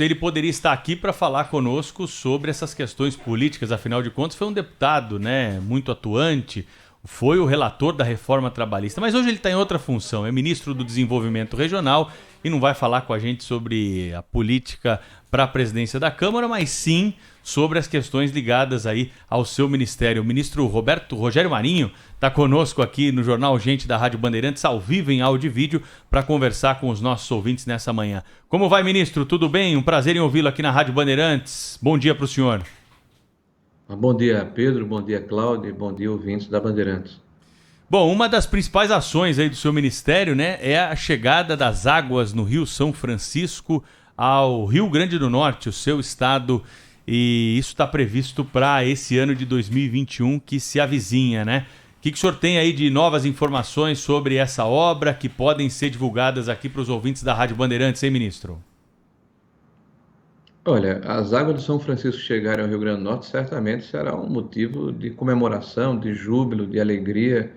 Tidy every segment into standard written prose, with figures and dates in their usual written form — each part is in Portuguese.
ele poderia estar aqui para falar conosco sobre essas questões políticas. Afinal de contas, foi um deputado, né, muito atuante, foi o relator da reforma trabalhista, mas hoje ele está em outra função, é ministro do Desenvolvimento Regional e não vai falar com a gente sobre a política para a presidência da Câmara, mas sim sobre as questões ligadas aí ao seu ministério. O ministro Rogério Marinho está conosco aqui no Jornal Gente da Rádio Bandeirantes, ao vivo em áudio e vídeo, para conversar com os nossos ouvintes nessa manhã. Como vai, ministro? Tudo bem? Um prazer em ouvi-lo aqui na Rádio Bandeirantes. Bom dia para o senhor. Bom dia, Pedro. Bom dia, Cláudio. E bom dia, ouvintes da Bandeirantes. Bom, uma das principais ações aí do seu ministério, né, é a chegada das águas no Rio São Francisco ao Rio Grande do Norte, o seu estado, e isso está previsto para esse ano de 2021 que se avizinha, né? O que o senhor tem aí de novas informações sobre essa obra que podem ser divulgadas aqui para os ouvintes da Rádio Bandeirantes, hein, ministro? Olha, as águas do São Francisco chegarem ao Rio Grande do Norte certamente será um motivo de comemoração, de júbilo, de alegria,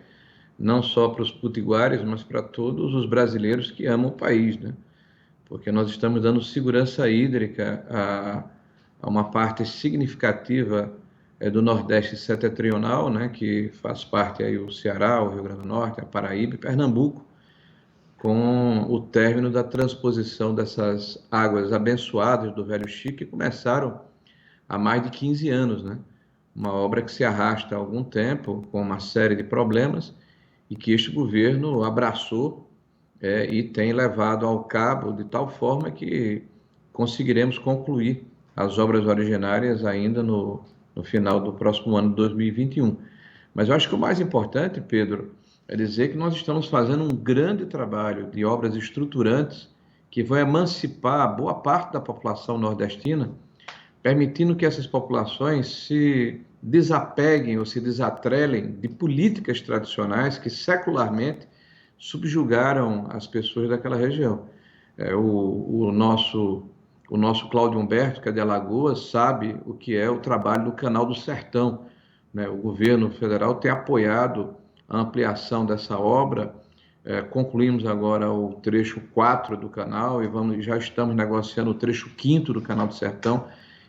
não só para os potiguares, mas para todos os brasileiros que amam o país, né? Porque nós estamos dando segurança hídrica a uma parte significativa do Nordeste setentrional, né? Que faz parte aí o Ceará, o Rio Grande do Norte, a Paraíba e Pernambuco, com o término da transposição dessas águas abençoadas do Velho Chico, que começaram há mais de 15 anos, né? Uma obra que se arrasta há algum tempo, com uma série de problemas, e que este governo abraçou e tem levado ao cabo de tal forma que conseguiremos concluir as obras originárias ainda no final do próximo ano de 2021. Mas eu acho que o mais importante, Pedro, é dizer que nós estamos fazendo um grande trabalho de obras estruturantes que vão emancipar boa parte da população nordestina, permitindo que essas populações se desapeguem ou se desatrelem de políticas tradicionais que secularmente subjugaram as pessoas daquela região. O nosso Cláudio Humberto, que é de Alagoas, sabe o que é o trabalho do Canal do Sertão, né? O governo federal tem apoiado a ampliação dessa obra. Concluímos agora o trecho 4 do canal e já estamos negociando o trecho 5º do Canal do Sertão,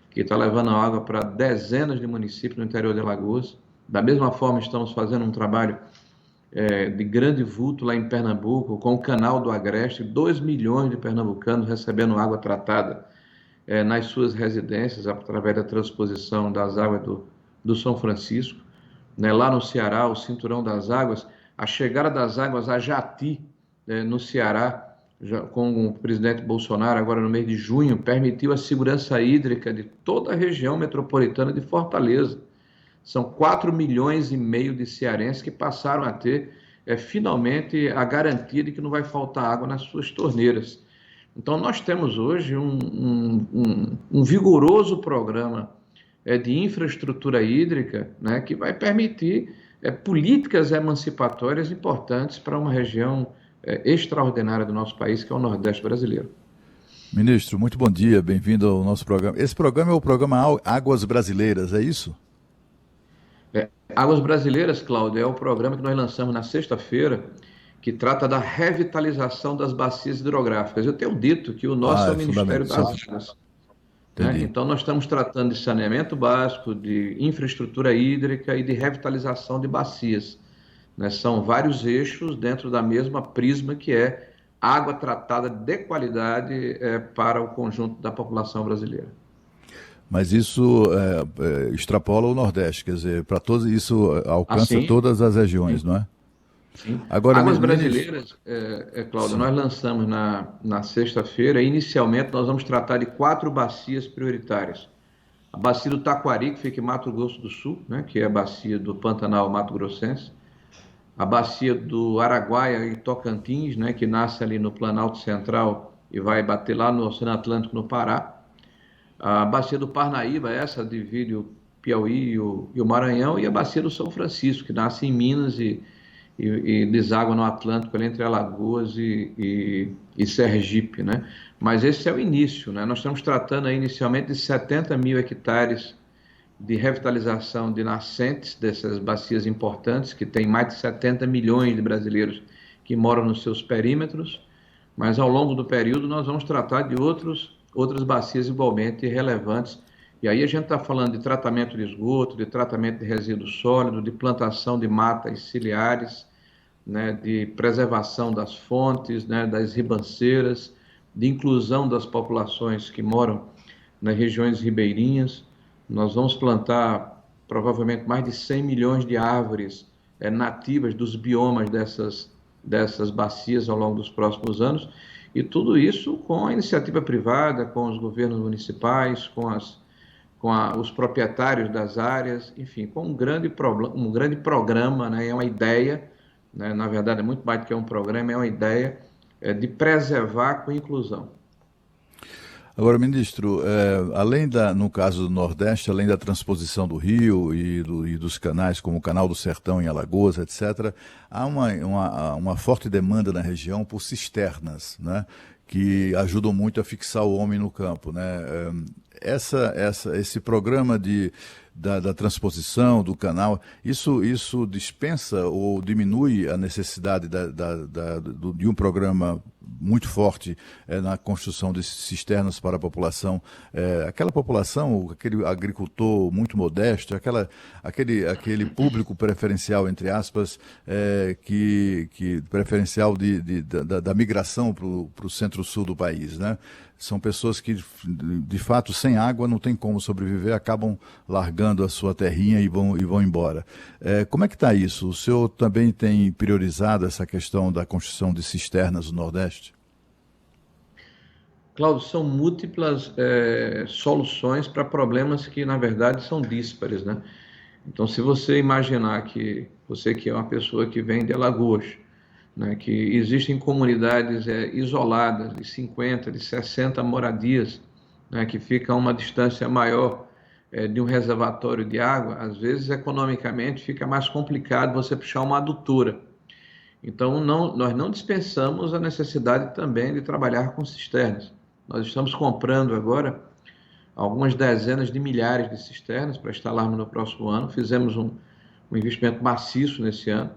que está levando a água para dezenas de municípios no interior de Alagoas. Da mesma forma, estamos fazendo um trabalho de grande vulto lá em Pernambuco, com o Canal do Agreste, 2 milhões de pernambucanos recebendo água tratada nas suas residências, através da transposição das águas do São Francisco. Né? Lá no Ceará, o Cinturão das Águas, a chegada das águas a Jati, no Ceará, com o presidente Bolsonaro, agora no mês de junho, permitiu a segurança hídrica de toda a região metropolitana de Fortaleza. São 4,5 milhões de cearenses que passaram a ter finalmente a garantia de que não vai faltar água nas suas torneiras. Então nós temos hoje um vigoroso programa de infraestrutura hídrica, né, que vai permitir políticas emancipatórias importantes para uma região extraordinária do nosso país, que é o Nordeste brasileiro. Ministro, muito bom dia, bem-vindo ao nosso programa. Esse programa é o programa Águas Brasileiras, é isso? Águas Brasileiras, Cláudio, é o programa que nós lançamos na sexta-feira, que trata da revitalização das bacias hidrográficas. Eu tenho dito que o nosso é o Ministério das Águas. Né? Então, nós estamos tratando de saneamento básico, de infraestrutura hídrica e de revitalização de bacias. Né? São vários eixos dentro da mesma prisma, que é água tratada de qualidade para o conjunto da população brasileira. Mas isso extrapola o Nordeste, quer dizer, para todos, isso alcança todas as regiões, não é? Sim. Agora, Águas Brasileiras, Cláudio, nós lançamos na sexta-feira. Inicialmente, nós vamos tratar de 4 bacias prioritárias. A bacia do Taquari, que fica em Mato Grosso do Sul, né, que é a bacia do Pantanal Mato Grossense. A bacia do Araguaia e Tocantins, né, que nasce ali no Planalto Central e vai bater lá no Oceano Atlântico, no Pará. A bacia do Parnaíba, essa divide o Piauí e o Maranhão. E a bacia do São Francisco, que nasce em Minas e deságua no Atlântico, ali entre Alagoas e Sergipe, né? Mas esse é o início, né? Nós estamos tratando aí inicialmente de 70 mil hectares de revitalização de nascentes dessas bacias importantes, que tem mais de 70 milhões de brasileiros que moram nos seus perímetros, mas ao longo do período nós vamos tratar de outros outras bacias igualmente relevantes. E aí a gente está falando de tratamento de esgoto, de tratamento de resíduos sólidos, de plantação de matas ciliares, né, de preservação das fontes, né, das ribanceiras, de inclusão das populações que moram nas regiões ribeirinhas. Nós vamos plantar provavelmente mais de 100 milhões de árvores nativas dos biomas dessas bacias ao longo dos próximos anos, e tudo isso com a iniciativa privada, com os governos municipais, com os proprietários das áreas, enfim, com um grande programa, né, é uma ideia, né, na verdade é muito mais do que um programa, é uma ideia de preservar com inclusão. Agora, ministro, no caso do Nordeste, além da transposição do rio e dos canais, como o Canal do Sertão em Alagoas, etc., há uma forte demanda na região por cisternas, né, que ajudam muito a fixar o homem no campo, né? Esse programa da transposição do canal, isso dispensa ou diminui a necessidade de um programa muito forte na construção de cisternas para a população, aquela população, aquele agricultor muito modesto, aquele público preferencial, entre aspas, que preferencial da migração para o centro-sul do país, né? São pessoas que, de fato, sem água não tem como sobreviver, acabam largando a sua terrinha e vão embora. Como é que está isso? O senhor também tem priorizado essa questão da construção de cisternas no Nordeste? Cláudio, são múltiplas soluções para problemas que, na verdade, são díspares, né? Então, se você imaginar que você que é uma pessoa que vem de Alagoas, né, que existem comunidades isoladas de 50, de 60 moradias, né, que ficam a uma distância maior de um reservatório de água, às vezes economicamente fica mais complicado você puxar uma adutora. Então nós não dispensamos a necessidade também de trabalhar com cisternas. Nós estamos comprando agora algumas dezenas de milhares de cisternas para instalarmos no próximo ano. Fizemos um investimento maciço nesse ano.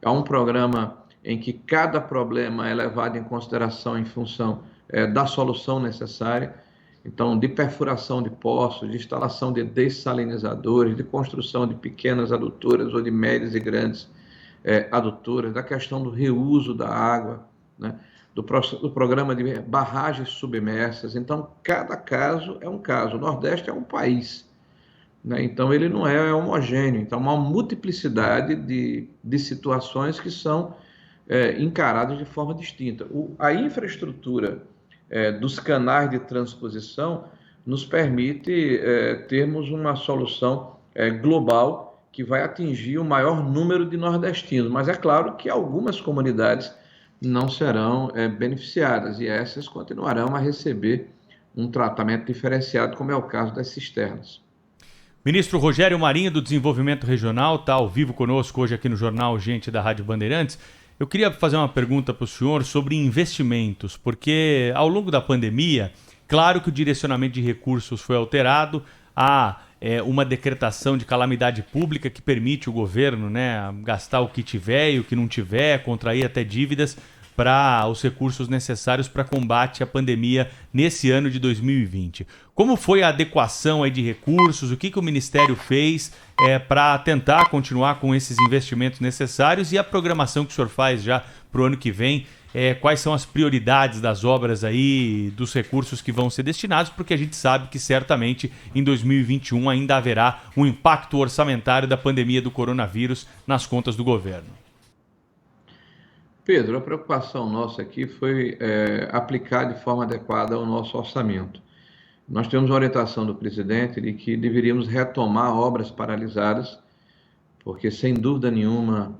Há um programa em que cada problema é levado em consideração em função da solução necessária. Então, de perfuração de poços, de instalação de dessalinizadores, de construção de pequenas adutoras ou de médias e grandes adutoras, da questão do reuso da água, né? do programa de barragens submersas. Então, cada caso é um caso. O Nordeste é um país, né? Então, ele não é homogêneo. Então, há uma multiplicidade de situações que são encaradas de forma distinta. A infraestrutura dos canais de transposição nos permite termos uma solução global que vai atingir o maior número de nordestinos, mas é claro que algumas comunidades não serão beneficiadas e essas continuarão a receber um tratamento diferenciado, como é o caso das cisternas. Ministro Rogério Marinho, do Desenvolvimento Regional, está ao vivo conosco hoje aqui no Jornal Gente da Rádio Bandeirantes. Eu queria fazer uma pergunta para o senhor sobre investimentos, porque ao longo da pandemia, claro que o direcionamento de recursos foi alterado, há uma decretação de calamidade pública que permite o governo, né, gastar o que tiver e o que não tiver, contrair até dívidas para os recursos necessários para combate à pandemia nesse ano de 2020. Como foi a adequação aí de recursos? O que o Ministério fez para tentar continuar com esses investimentos necessários e a programação que o senhor faz já para o ano que vem? Quais são as prioridades das obras aí, dos recursos que vão ser destinados? Porque a gente sabe que certamente em 2021 ainda haverá um impacto orçamentário da pandemia do coronavírus nas contas do governo. Pedro, a preocupação nossa aqui foi aplicar de forma adequada o nosso orçamento. Nós temos a orientação do presidente de que deveríamos retomar obras paralisadas, porque, sem dúvida nenhuma,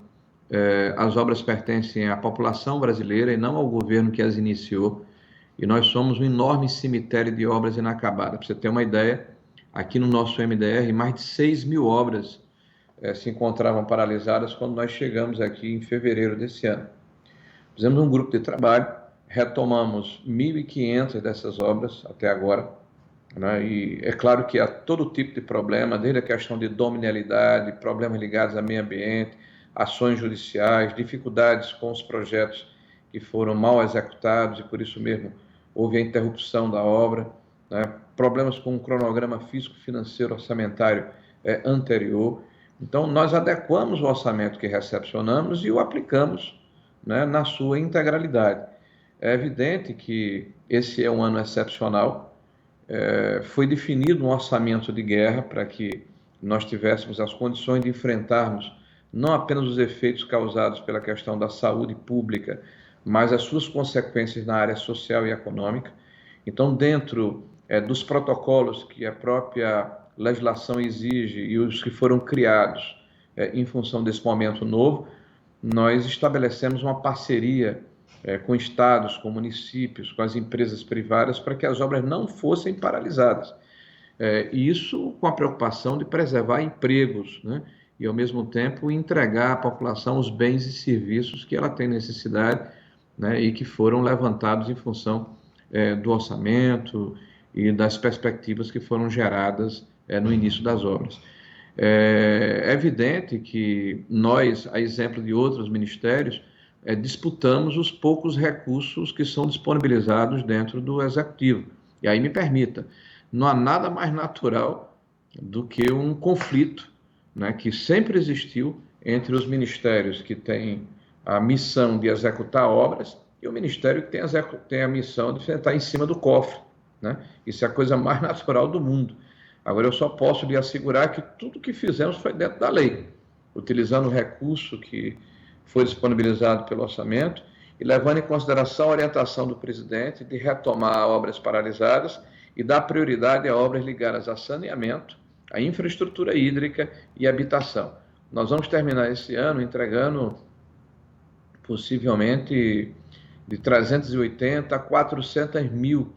as obras pertencem à população brasileira e não ao governo que as iniciou, e nós somos um enorme cemitério de obras inacabadas. Para você ter uma ideia, aqui no nosso MDR, mais de 6 mil obras se encontravam paralisadas quando nós chegamos aqui em fevereiro desse ano. Fizemos um grupo de trabalho, retomamos 1.500 dessas obras até agora, né? E é claro que há todo tipo de problema, desde a questão de dominialidade, problemas ligados ao meio ambiente, ações judiciais, dificuldades com os projetos que foram mal executados e por isso mesmo houve a interrupção da obra, né? Problemas com o cronograma físico-financeiro orçamentário anterior. Então, nós adequamos o orçamento que recepcionamos e o aplicamos, né, na sua integralidade. É evidente que esse é um ano excepcional. Foi definido um orçamento de guerra para que nós tivéssemos as condições de enfrentarmos não apenas os efeitos causados pela questão da saúde pública, mas as suas consequências na área social e econômica. Então, dentro dos protocolos que a própria legislação exige e os que foram criados em função desse momento novo, nós estabelecemos uma parceria com estados, com municípios, com as empresas privadas, para que as obras não fossem paralisadas. E isso com a preocupação de preservar empregos, né? E, ao mesmo tempo, entregar à população os bens e serviços que ela tem necessidade, né? E que foram levantados em função do orçamento e das perspectivas que foram geradas no início das obras. É evidente que nós, a exemplo de outros ministérios, disputamos os poucos recursos que são disponibilizados dentro do Executivo. E aí me permita, não há nada mais natural do que um conflito, né, que sempre existiu entre os ministérios que têm a missão de executar obras e o ministério que tem a missão de sentar em cima do cofre, né? Isso é a coisa mais natural do mundo. Agora, eu só posso lhe assegurar que tudo que fizemos foi dentro da lei, utilizando o recurso que foi disponibilizado pelo orçamento e levando em consideração a orientação do presidente de retomar obras paralisadas e dar prioridade a obras ligadas a saneamento, a infraestrutura hídrica e habitação. Nós vamos terminar esse ano entregando possivelmente de 380 a 400 mil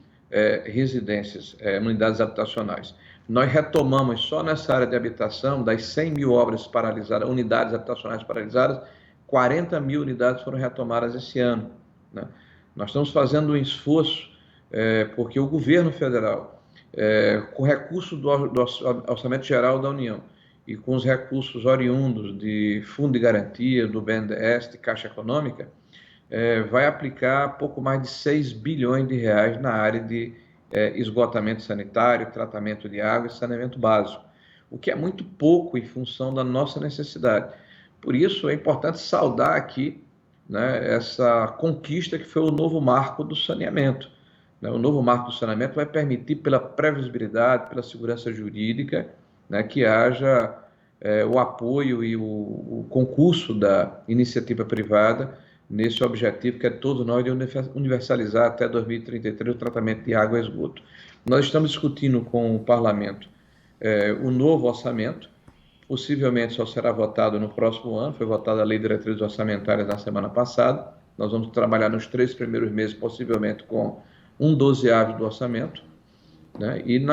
residências, unidades habitacionais. Nós retomamos só nessa área de habitação, das 100 mil obras paralisadas, unidades habitacionais paralisadas, 40 mil unidades foram retomadas esse ano, né? Nós estamos fazendo um esforço, porque o governo federal, com recursos do Orçamento Geral da União e com os recursos oriundos de Fundo de Garantia, do BNDES, de Caixa Econômica, vai aplicar pouco mais de 6 bilhões de reais na área de esgotamento sanitário, tratamento de água e saneamento básico, o que é muito pouco em função da nossa necessidade. Por isso, é importante saudar aqui, né, essa conquista que foi o novo marco do saneamento. O novo marco do saneamento vai permitir, pela previsibilidade, pela segurança jurídica, né, que haja o apoio e o concurso da iniciativa privada nesse objetivo que é todos nós de universalizar até 2033 o tratamento de água e esgoto. Nós estamos discutindo com o Parlamento o novo orçamento, possivelmente só será votado no próximo ano, foi votada a Lei de Diretrizes Orçamentárias na semana passada, nós vamos trabalhar nos 3 primeiros meses, possivelmente com 1/12 do orçamento, né? E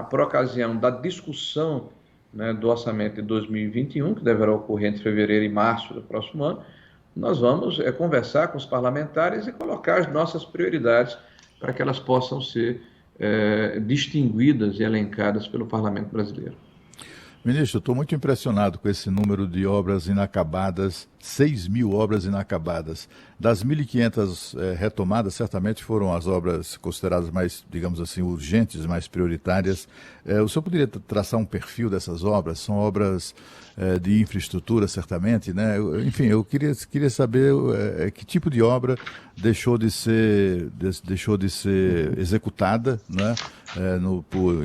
por ocasião da discussão, né, do orçamento de 2021, que deverá ocorrer entre fevereiro e março do próximo ano, nós vamos conversar com os parlamentares e colocar as nossas prioridades para que elas possam ser distinguidas e elencadas pelo Parlamento brasileiro. Ministro, estou muito impressionado com esse número de obras inacabadas, 6 mil obras inacabadas. Das 1.500 retomadas, certamente foram as obras consideradas mais, digamos assim, urgentes, mais prioritárias. O senhor poderia traçar um perfil dessas obras? São obras de infraestrutura, certamente, né? Enfim, eu queria saber que tipo de obra deixou de ser executada, né,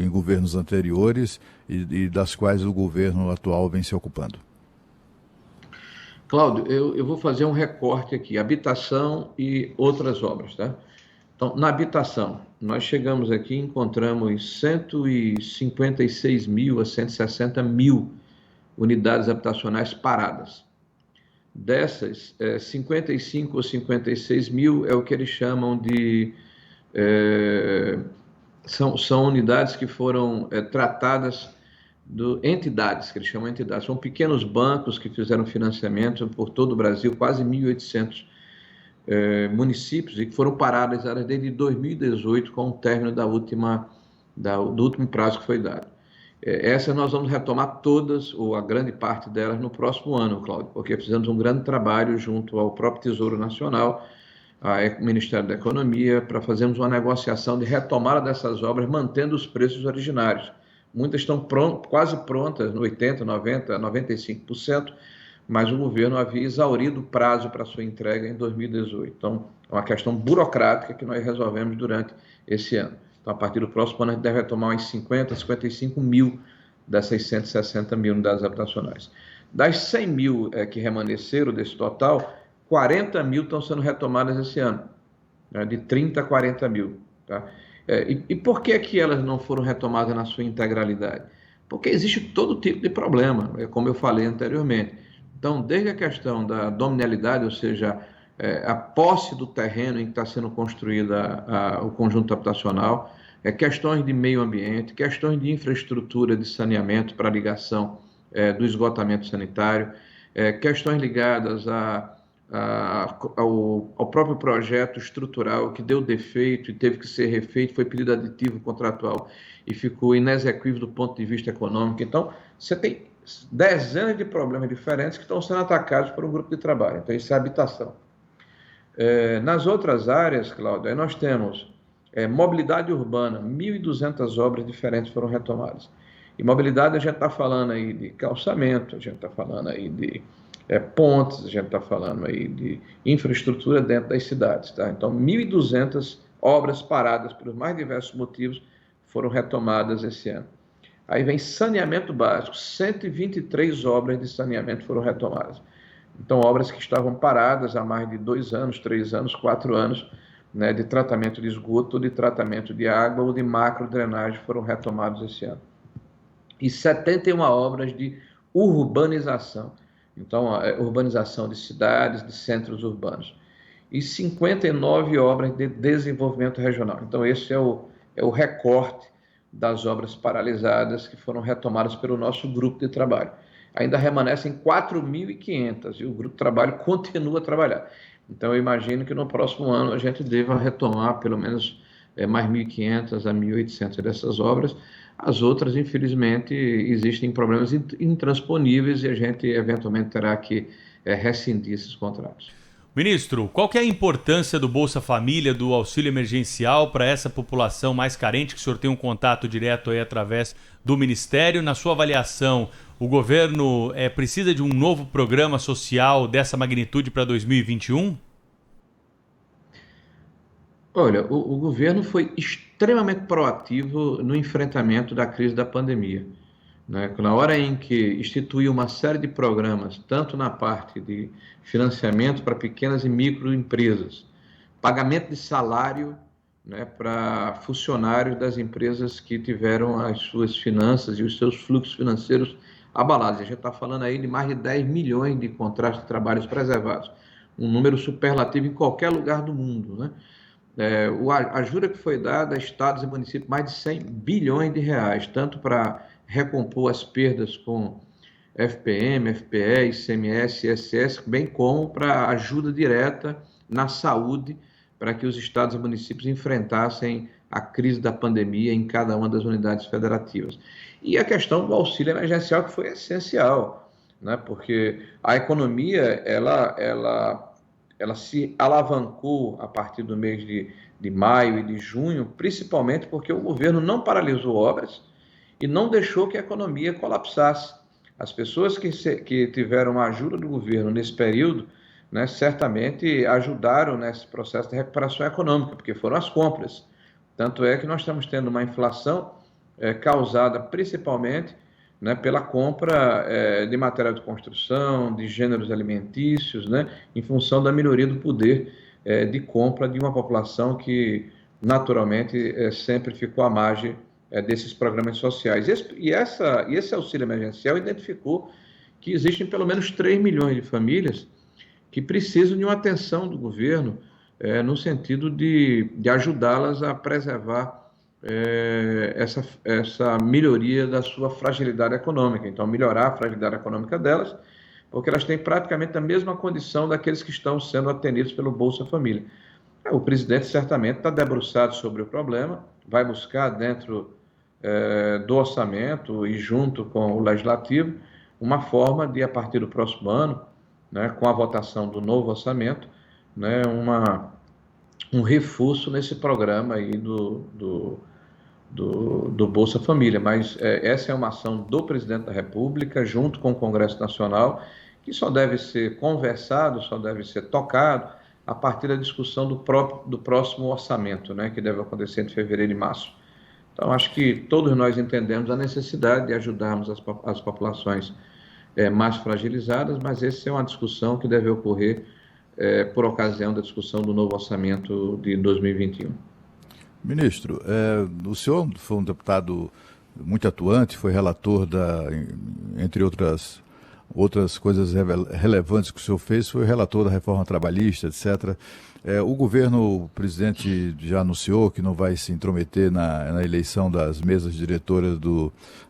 em governos anteriores e das quais o governo atual vem se ocupando. Cláudio, eu vou fazer um recorte aqui, habitação e outras obras, tá? Então, na habitação, nós chegamos aqui e encontramos 156 mil a 160 mil unidades habitacionais paradas. Dessas, 55 ou 56 mil é o que eles chamam de... São unidades que foram tratadas entidades, que eles chamam de entidades. São pequenos bancos que fizeram financiamento por todo o Brasil, quase 1.800 municípios, e que foram paradas desde 2018, com o término do último prazo que foi dado. Essas nós vamos retomar todas, ou a grande parte delas, no próximo ano, Cláudio, porque fizemos um grande trabalho junto ao próprio Tesouro Nacional, ao Ministério da Economia para fazermos uma negociação de retomada dessas obras, mantendo os preços originários. Muitas estão quase prontas, no 80%, 90%, 95%, mas o governo havia exaurido o prazo para sua entrega em 2018. Então, é uma questão burocrática que nós resolvemos durante esse ano. Então, a partir do próximo ano, a gente deve retomar umas 50, 55 mil das 660 mil unidades habitacionais. Das 100 mil que remanesceram desse total, 40 mil estão sendo retomadas esse ano, né, de 30 a 40 mil. Tá? E por que elas não foram retomadas na sua integralidade? Porque existe todo tipo de problema, como eu falei anteriormente. Então, desde a questão da dominialidade, ou seja, a posse do terreno em que está sendo construída o conjunto habitacional, questões de meio ambiente, questões de infraestrutura de saneamento para ligação do esgotamento sanitário, questões ligadas ao próprio projeto estrutural que deu defeito e teve que ser refeito, foi pedido aditivo contratual e ficou inexequível do ponto de vista econômico. Então, você tem dezenas de problemas diferentes que estão sendo atacados por um grupo de trabalho. Então, isso é habitação. Nas outras áreas, Cláudio, aí nós temos mobilidade urbana, 1.200 obras diferentes foram retomadas. E mobilidade, a gente está falando aí de calçamento, a gente está falando aí de pontes, a gente está falando aí de infraestrutura dentro das cidades. Tá? Então, 1.200 obras paradas pelos mais diversos motivos foram retomadas esse ano. Aí vem saneamento básico, 123 obras de saneamento foram retomadas. Então, obras que estavam paradas há mais de 2 anos, 3 anos, 4 anos, né, de tratamento de esgoto, de tratamento de água ou de macro-drenagem foram retomados esse ano. E 71 obras de urbanização. Então, urbanização de cidades, de centros urbanos. E 59 obras de desenvolvimento regional. Então, esse é o recorte das obras paralisadas que foram retomadas pelo nosso grupo de trabalho. Ainda remanescem 4.500 e o grupo de trabalho continua a trabalhar. Então, eu imagino que no próximo ano a gente deva retomar pelo menos mais 1.500 a 1.800 dessas obras. As outras, infelizmente, existem problemas intransponíveis e a gente eventualmente terá que rescindir esses contratos. Ministro, qual que é a importância do Bolsa Família, do auxílio emergencial para essa população mais carente, que o senhor tem um contato direto aí através do Ministério? Na sua avaliação, o governo precisa de um novo programa social dessa magnitude para 2021? Olha, o governo foi extremamente proativo no enfrentamento da crise da pandemia. Né? Na hora em que instituiu uma série de programas, tanto na parte de financiamento para pequenas e microempresas, pagamento de salário, né, para funcionários das empresas que tiveram as suas finanças e os seus fluxos financeiros abalados. A gente está falando aí de mais de 10 milhões de contratos de trabalhos preservados, um número superlativo em qualquer lugar do mundo, né? A ajuda que foi dada a estados e municípios, mais de 100 bilhões de reais, tanto para recompor as perdas com FPM, FPE, ICMS, ISS, bem como para ajuda direta na saúde, para que os estados e municípios enfrentassem a crise da pandemia em cada uma das unidades federativas. E a questão do auxílio emergencial, que foi essencial, né? Porque a economia, ela se alavancou a partir do mês de maio e de junho, principalmente porque o governo não paralisou obras e não deixou que a economia colapsasse. As pessoas que tiveram a ajuda do governo nesse período, né, certamente ajudaram nesse processo de recuperação econômica, porque foram as compras. Tanto é que nós estamos tendo uma inflação causada principalmente, né, pela compra de material de construção, de gêneros alimentícios, né, em função da melhoria do poder de compra de uma população que, naturalmente, sempre ficou à margem desses programas sociais. E esse auxílio emergencial identificou que existem pelo menos 3 milhões de famílias que precisam de uma atenção do governo no sentido de ajudá-las a preservar essa melhoria da sua fragilidade econômica. Então, melhorar a fragilidade econômica delas, porque elas têm praticamente a mesma condição daqueles que estão sendo atendidos pelo Bolsa Família. O presidente certamente está debruçado sobre o problema, vai buscar dentro do orçamento e junto com o legislativo uma forma de, a partir do próximo ano, né, com a votação do novo orçamento, né, um reforço nesse programa aí do Bolsa Família, mas essa é uma ação do presidente da República, junto com o Congresso Nacional, que só deve ser conversado, só deve ser tocado a partir da discussão do próximo orçamento, né, que deve acontecer entre fevereiro e março. Então, acho que todos nós entendemos a necessidade de ajudarmos as populações mais fragilizadas, mas essa é uma discussão que deve ocorrer por ocasião da discussão do novo orçamento de 2021. Ministro, o senhor foi um deputado muito atuante, foi relator entre outras coisas relevantes que o senhor fez, foi relator da reforma trabalhista, etc. O governo, o presidente já anunciou que não vai se intrometer na eleição das mesas diretoras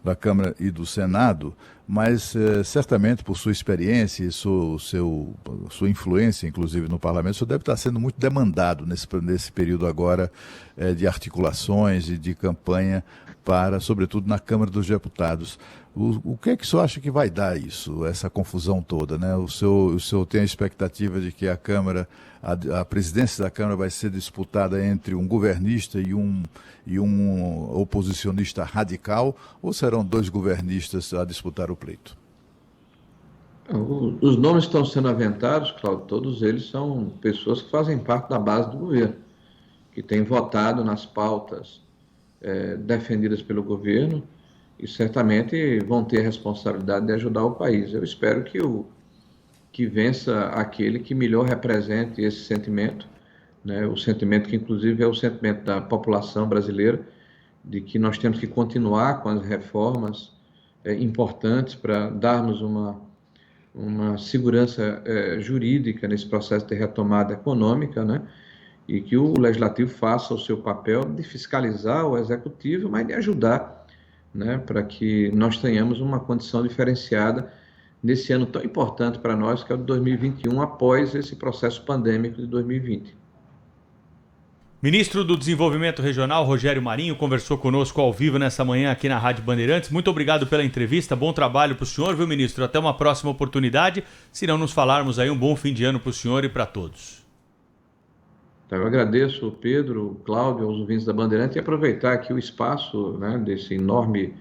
da Câmara e do Senado, mas certamente por sua experiência e sua influência, inclusive no parlamento, o senhor deve estar sendo muito demandado nesse período agora de articulações e de campanha sobretudo na Câmara dos Deputados. O que é que o senhor acha que vai dar isso, essa confusão toda, né? O senhor tem a expectativa de que a presidência da Câmara vai ser disputada entre um governista e um oposicionista radical, ou serão dois governistas a disputar o pleito? Os nomes que estão sendo aventados, Cláudio, todos eles são pessoas que fazem parte da base do governo, que têm votado nas pautas defendidas pelo governo e certamente vão ter a responsabilidade de ajudar o país. Eu espero que vença aquele que melhor represente esse sentimento, né? O sentimento que inclusive é o sentimento da população brasileira, de que nós temos que continuar com as reformas importantes para darmos uma segurança jurídica nesse processo de retomada econômica, né? E que o Legislativo faça o seu papel de fiscalizar o Executivo, mas de ajudar, né, para que nós tenhamos uma condição diferenciada nesse ano tão importante para nós, que é o de 2021, após esse processo pandêmico de 2020. Ministro do Desenvolvimento Regional, Rogério Marinho, conversou conosco ao vivo nessa manhã aqui na Rádio Bandeirantes. Muito obrigado pela entrevista, bom trabalho para o senhor, viu, ministro? Até uma próxima oportunidade, se não nos falarmos aí, um bom fim de ano para o senhor e para todos. Então, eu agradeço, Pedro, Cláudio, aos ouvintes da Bandeirante e aproveitar aqui o espaço, né, desse enorme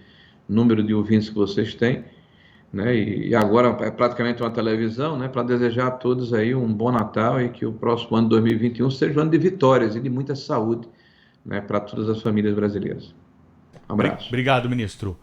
número de ouvintes que vocês têm, né, e agora é praticamente uma televisão, né, para desejar a todos aí um bom Natal e que o próximo ano de 2021 seja um ano de vitórias e de muita saúde, né, para todas as famílias brasileiras. Um abraço. Obrigado, ministro.